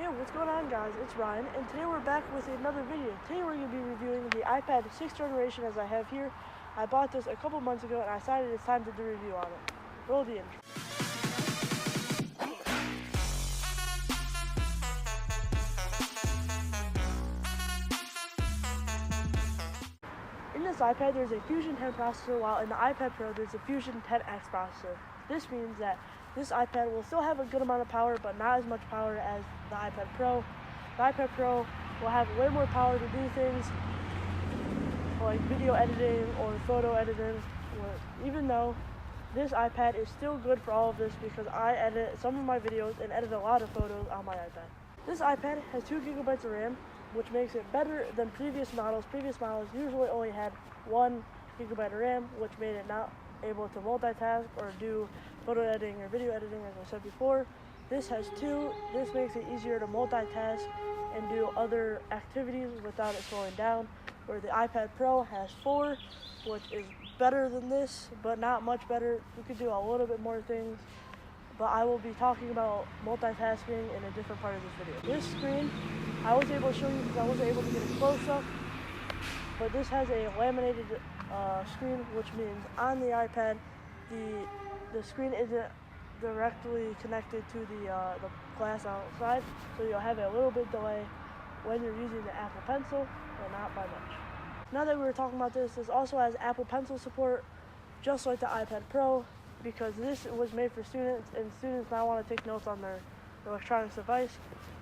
Hey, what's going on, guys? It's Ryan, and today we're back with another video. Today we're going to be reviewing the iPad 6th generation as I have here. I bought this a couple months ago and I decided it's time to do a review on it. Roll the intro. In this iPad there's a Fusion 10 processor, while in the iPad Pro there's a Fusion 10X processor. This means that this iPad will still have a good amount of power, but not as much power as the iPad Pro. The iPad Pro will have way more power to do things like video editing or photo editing, even though this iPad is still good for all of this because I edit some of my videos and edit a lot of photos on my iPad. This iPad has 2 gigabytes of RAM, which makes it better than previous models. Previous models usually only had 1 gigabyte of RAM, which made it not able to multitask or do photo editing or video editing, as I said before. This has 2. This makes it easier to multitask and do other activities without it slowing down, where the iPad Pro has 4, which is better than this, but not much better. You could do a little bit more things, but I will be talking about multitasking in a different part of this video. This screen, I was able to show you because I wasn't able to get a close-up, but this has a laminated screen, which means on the iPad, the screen isn't directly connected to the glass outside, so you'll have a little bit delay when you're using the Apple Pencil, but not by much. Now that we were talking about this also has Apple Pencil support, just like the iPad Pro, because this was made for students, and students now want to take notes on their electronics device.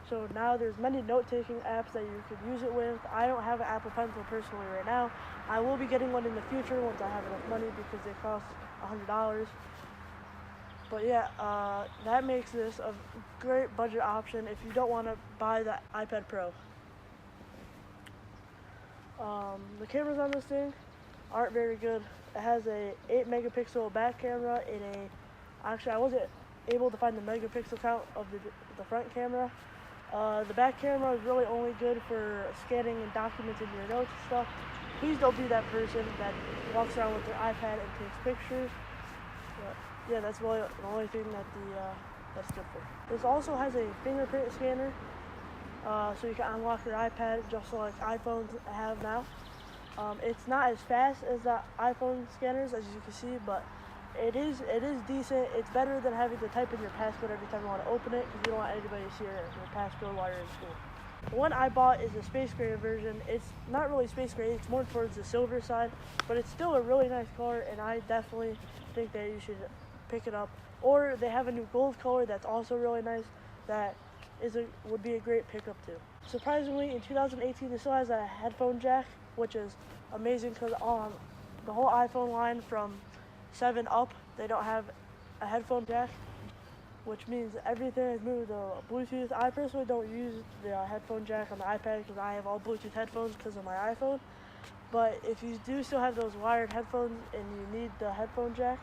So now there's many note-taking apps that you could use it with. I don't have an Apple Pencil personally right now. I will be getting one in the future once I have enough money because they cost $100. But yeah, that makes this a great budget option if you don't want to buy the iPad Pro. The cameras on this thing aren't very good. It has a 8 megapixel back camera actually I wasn't able to find the megapixel count of the front camera. The back camera is really only good for scanning and documenting your notes and stuff. Please don't be that person that walks around with their iPad and takes pictures. But yeah, that's really the only thing that that's good for. This also has a fingerprint scanner, so you can unlock your iPad just like iPhones have now. It's not as fast as the iPhone scanners, as you can see, but it is decent. It's better than having to type in your passcode every time you want to open it, because you don't want anybody to see your passcode while you're in school. The one I bought is the space gray version. It's not really space gray, it's more towards the silver side, but it's still a really nice color, and I definitely think that you should pick it up. Or they have a new gold color that's also really nice that would be a great pickup too. Surprisingly, in 2018 it still has a headphone jack, which is amazing because on the whole iPhone line from 7 up, they don't have a headphone jack, which means everything is moved to Bluetooth. I personally don't use the headphone jack on the iPad because I have all Bluetooth headphones because of my iPhone. But if you do still have those wired headphones and you need the headphone jack,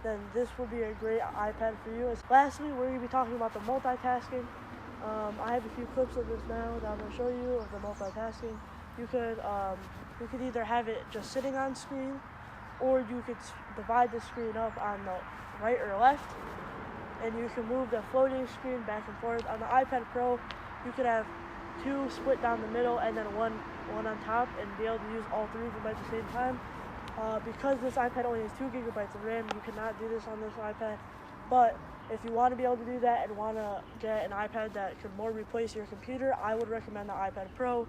then this would be a great iPad for you. Lastly, we're going to be talking about the multitasking. I have a few clips of this now that I'm going to show you of the multitasking. You could either have it just sitting on screen, or you could divide the screen up on the right or left, and you can move the floating screen back and forth. On the iPad Pro, you could have 2 split down the middle and then one on top, and be able to use all 3 of them at the same time. Because this iPad only has 2 gigabytes of RAM, you cannot do this on this iPad. But if you want to be able to do that and want to get an iPad that could more replace your computer, I would recommend the iPad Pro,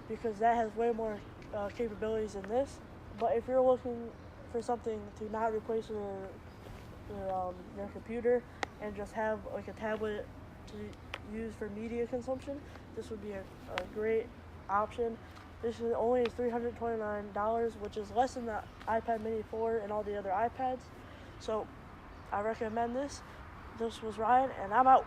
because that has way more capabilities than this. But if you're looking for something to not replace your computer and just have like a tablet to use for media consumption, this would be a great option. This is only $329, which is less than the iPad Mini 4 and all the other iPads. So I recommend this. This was Ryan, and I'm out.